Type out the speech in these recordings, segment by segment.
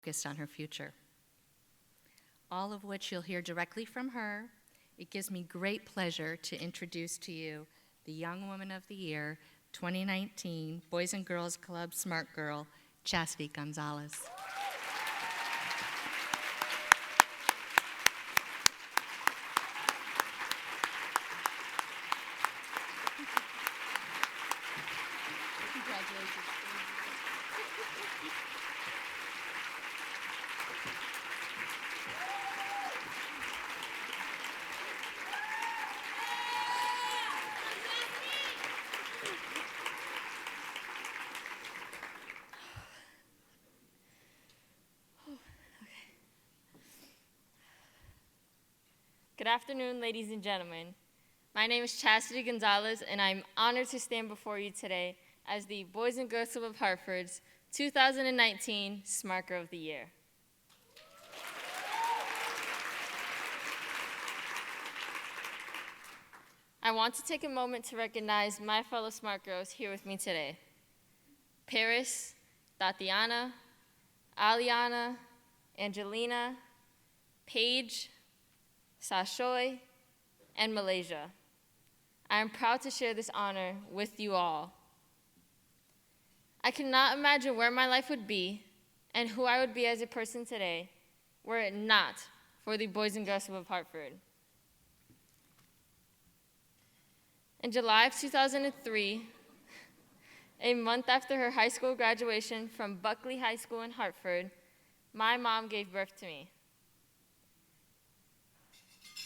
focused on her future. All of which you'll hear directly from her. It gives me great pleasure to introduce to you the Young Woman of the Year 2019 Boys and Girls Club Smartgirl, Chastity Gonzalez. Congratulations. Good afternoon, ladies and gentlemen. My name is Chastity Gonzalez, and I'm honored to stand before you today as the Boys and Girls Club of Hartford's 2019 Smart Girl of the Year. I want to take a moment to recognize my fellow Smart Girls here with me today. Paris, Tatiana, Aliana, Angelina, Paige, Sashoy, and Malaysia. I am proud to share this honor with you all. I cannot imagine where my life would be and who I would be as a person today were it not for the Boys and Girls Club of Hartford. In July of 2003, a month after her high school graduation from Buckley High School in Hartford, my mom gave birth to me.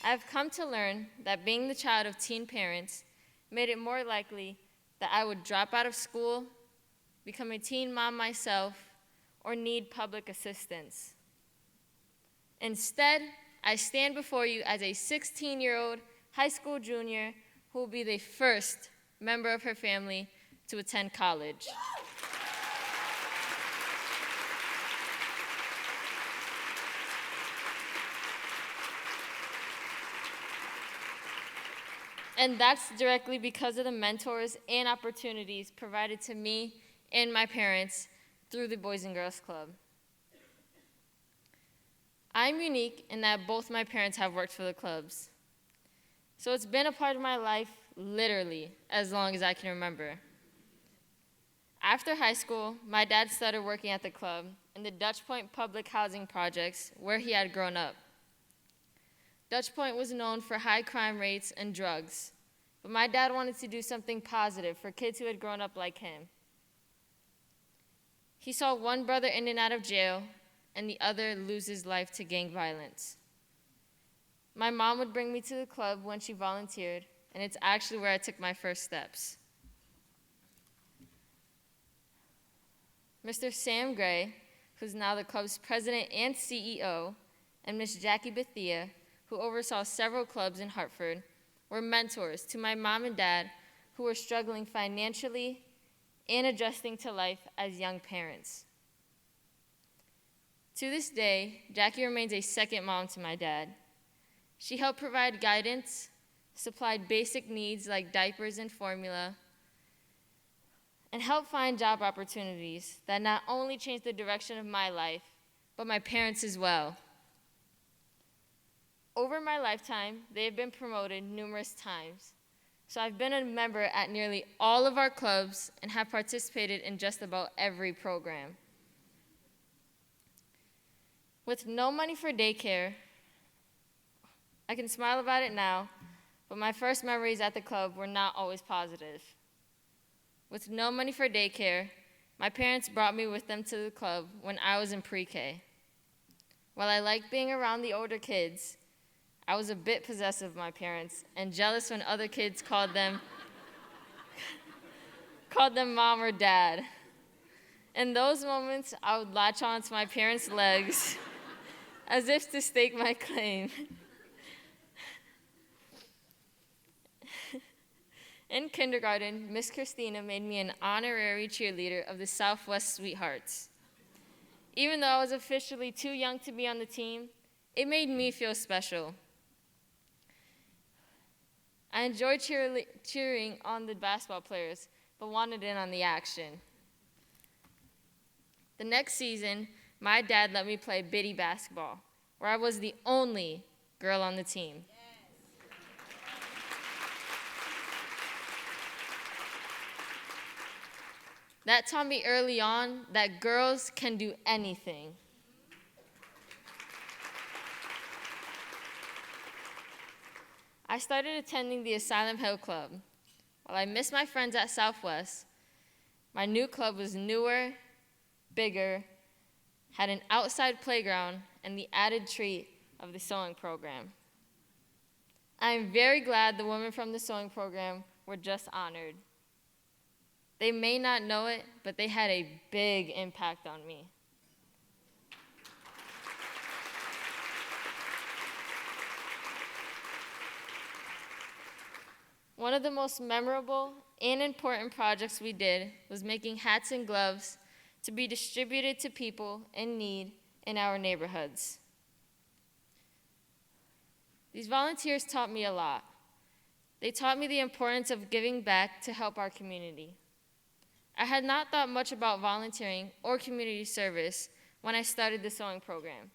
I have come to learn that being the child of teen parents made it more likely that I would drop out of school, become a teen mom myself, or need public assistance. Instead, I stand before you as a 16-year-old high school junior who will be the first member of her family to attend college. And that's directly because of the mentors and opportunities provided to me and my parents through the Boys and Girls Club. I'm unique in that both my parents have worked for the clubs. So it's been a part of my life literally as long as I can remember. After high school, my dad started working at the club in the Dutch Point public housing projects where he had grown up. Dutch Point was known for high crime rates and drugs, but my dad wanted to do something positive for kids who had grown up like him. He saw one brother in and out of jail, and the other lose his life to gang violence. My mom would bring me to the club when she volunteered, and it's actually where I took my first steps. Mr. Sam Gray, who's now the club's president and CEO, and Miss Jackie Bethia, who oversaw several clubs in Hartford, were mentors to my mom and dad who were struggling financially and adjusting to life as young parents. To this day, Jackie remains a second mom to my dad. She helped provide guidance, supplied basic needs like diapers and formula, and helped find job opportunities that not only changed the direction of my life, but my parents as well. Over my lifetime, they have been promoted numerous times. So I've been a member at nearly all of our clubs and have participated in just about every program. With no money for daycare, I can smile about it now, but my first memories at the club were not always positive. With no money for daycare, my parents brought me with them to the club when I was in pre-K. While I liked being around the older kids, I was a bit possessive of my parents and jealous when other kids called them mom or dad. In those moments, I would latch on to my parents' legs as if to stake my claim. In kindergarten, Miss Christina made me an honorary cheerleader of the Southwest Sweethearts. Even though I was officially too young to be on the team, it made me feel special. I enjoyed cheering on the basketball players, but wanted in on the action. The next season, my dad let me play biddy basketball, where I was the only girl on the team. That taught me early on that girls can do anything. I started attending the Asylum Hill Club. While I missed my friends at Southwest, my new club was newer, bigger, had an outside playground, and the added treat of the sewing program. I am very glad the women from the sewing program were just honored. They may not know it, but they had a big impact on me. One of the most memorable and important projects we did was making hats and gloves to be distributed to people in need in our neighborhoods. These volunteers taught me a lot. They taught me the importance of giving back to help our community. I had not thought much about volunteering or community service when I started the sewing program,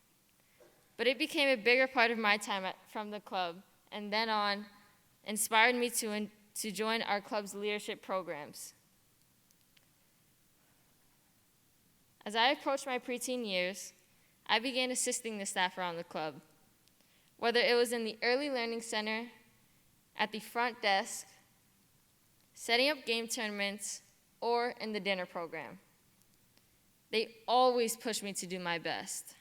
but it became a bigger part of my time from the club, and then on, inspired me to join our club's leadership programs. As I approached my preteen years, I began assisting the staff around the club, whether it was in the Early Learning Center, at the front desk, setting up game tournaments, or in the dinner program. They always pushed me to do my best.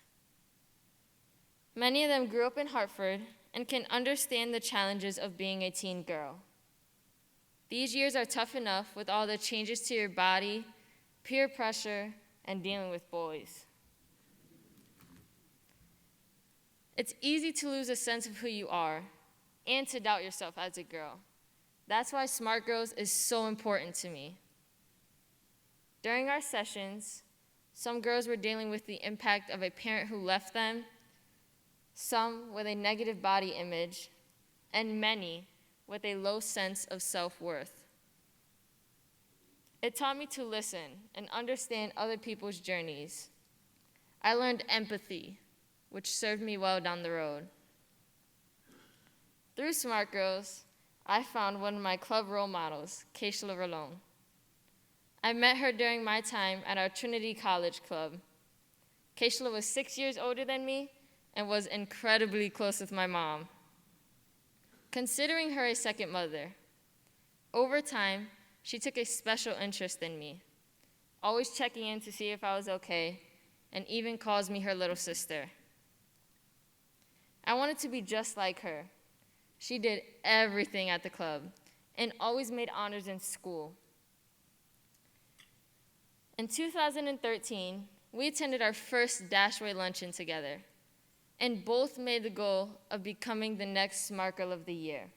Many of them grew up in Hartford and can understand the challenges of being a teen girl. These years are tough enough with all the changes to your body, peer pressure, and dealing with boys. It's easy to lose a sense of who you are and to doubt yourself as a girl. That's why Smartgirls is so important to me. During our sessions, some girls were dealing with the impact of a parent who left them, some with a negative body image, and many with a low sense of self-worth. It taught me to listen and understand other people's journeys. I learned empathy, which served me well down the road. Through Smartgirls, I found one of my club role models, Keishla Rolone. I met her during my time at our Trinity College Club. Keishla was 6 years older than me and was incredibly close with my mom. Considering her a second mother, over time, she took a special interest in me, always checking in to see if I was okay, and even calls me her little sister. I wanted to be just like her. She did everything at the club and always made honors in school. In 2013, we attended our first Dashway luncheon together, and both made the goal of becoming the next Smartgirl of the Year.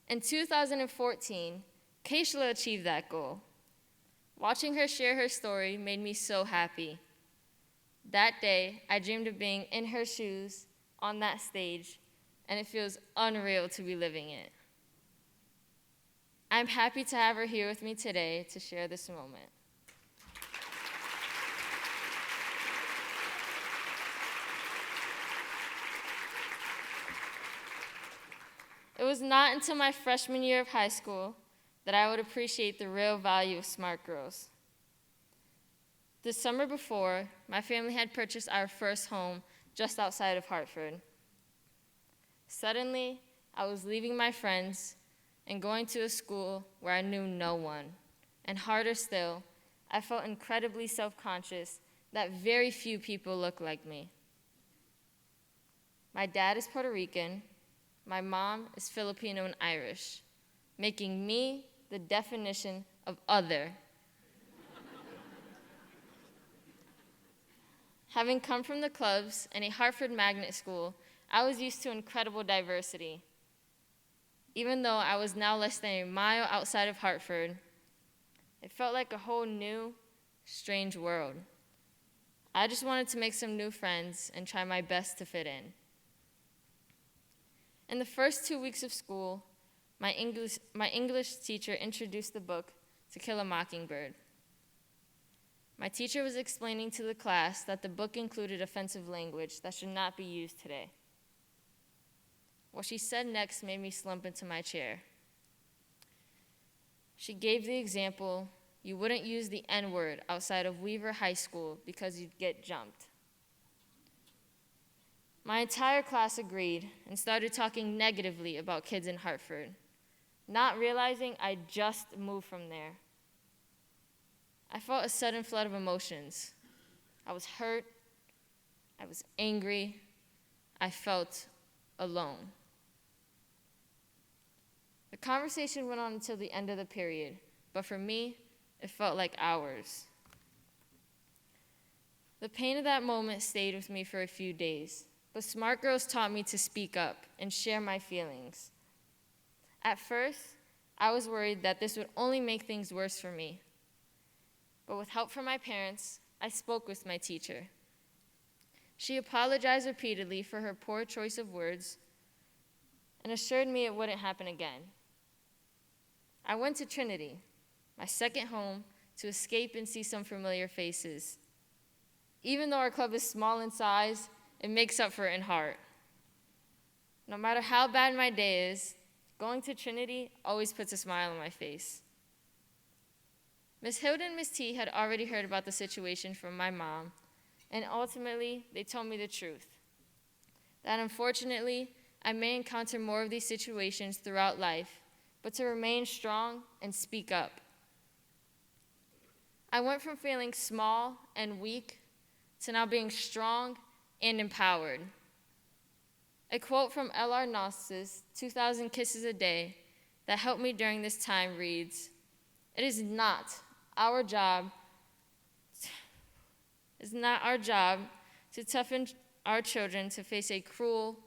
In 2014, Keishla achieved that goal. Watching her share her story made me so happy. That day, I dreamed of being in her shoes on that stage, and it feels unreal to be living it. I'm happy to have her here with me today to share this moment. It was not until my freshman year of high school that I would appreciate the real value of Smartgirls. The summer before, my family had purchased our first home just outside of Hartford. Suddenly, I was leaving my friends and going to a school where I knew no one. And harder still, I felt incredibly self-conscious that very few people looked like me. My dad is Puerto Rican, my mom is Filipino and Irish, making me the definition of other. Having come from the clubs and a Hartford magnet school, I was used to incredible diversity. Even though I was now less than a mile outside of Hartford, it felt like a whole new, strange world. I just wanted to make some new friends and try my best to fit in. In the first 2 weeks of school, my English teacher introduced the book To Kill a Mockingbird. My teacher was explaining to the class that the book included offensive language that should not be used today. What she said next made me slump into my chair. She gave the example, you wouldn't use the N-word outside of Weaver High School because you'd get jumped. My entire class agreed and started talking negatively about kids in Hartford, not realizing I just moved from there. I felt a sudden flood of emotions. I was hurt, I was angry, I felt alone. The conversation went on until the end of the period, but for me, it felt like hours. The pain of that moment stayed with me for a few days, but Smart Girls taught me to speak up and share my feelings. At first, I was worried that this would only make things worse for me. But with help from my parents, I spoke with my teacher. She apologized repeatedly for her poor choice of words and assured me it wouldn't happen again. I went to Trinity, my second home, to escape and see some familiar faces. Even though our club is small in size, it makes up for it in heart. No matter how bad my day is, going to Trinity always puts a smile on my face. Ms. Hilda and Ms. T had already heard about the situation from my mom, and ultimately, they told me the truth. That unfortunately, I may encounter more of these situations throughout life, but to remain strong and speak up. I went from feeling small and weak to now being strong and empowered. A quote from L.R. Noss's 2,000 Kisses a Day that helped me during this time reads, "It is not our job to toughen our children to face a cruel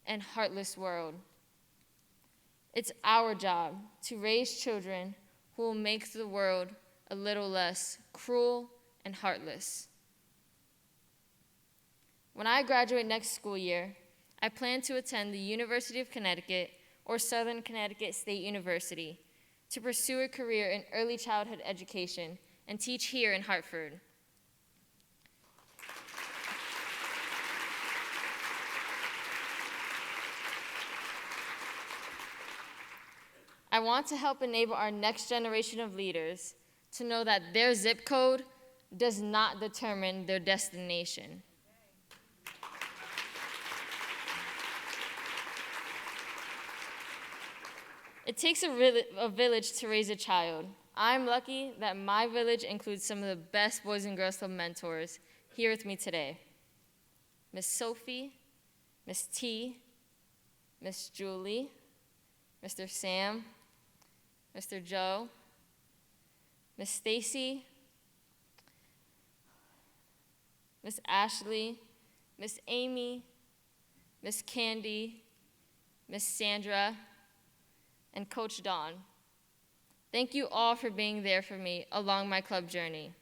and heartless world. It's our job to raise children who will make the world a little less cruel and heartless." When I graduate next school year, I plan to attend the University of Connecticut or Southern Connecticut State University to pursue a career in early childhood education and teach here in Hartford. I want to help enable our next generation of leaders to know that their zip code does not determine their destination. It takes a village to raise a child. I'm lucky that my village includes some of the best Boys and Girls Club mentors here with me today. Miss Sophie, Miss T, Miss Julie, Mr. Sam, Mr. Joe, Miss Stacy, Miss Ashley, Miss Amy, Miss Candy, Miss Sandra, and Coach Dawn. Thank you all for being there for me along my club journey.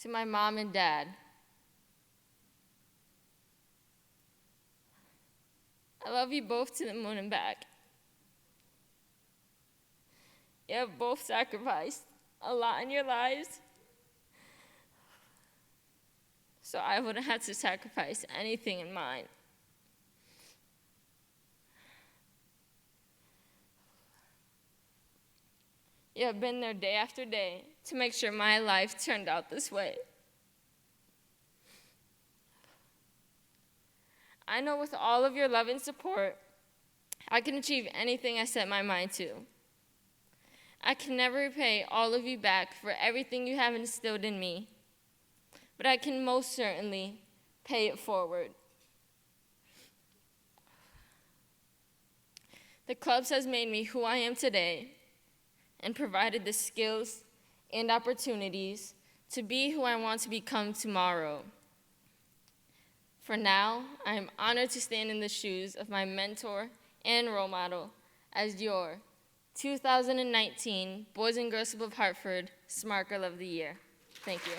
To my mom and dad, I love you both to the moon and back. You have both sacrificed a lot in your lives, so I wouldn't have to sacrifice anything in mine. You have been there day after day to make sure my life turned out this way. I know with all of your love and support, I can achieve anything I set my mind to. I can never repay all of you back for everything you have instilled in me, but I can most certainly pay it forward. The clubs has made me who I am today and provided the skills and opportunities to be who I want to become tomorrow. For now, I am honored to stand in the shoes of my mentor and role model as your 2019 Boys and Girls Club of Hartford Smart Girl of the Year. Thank you.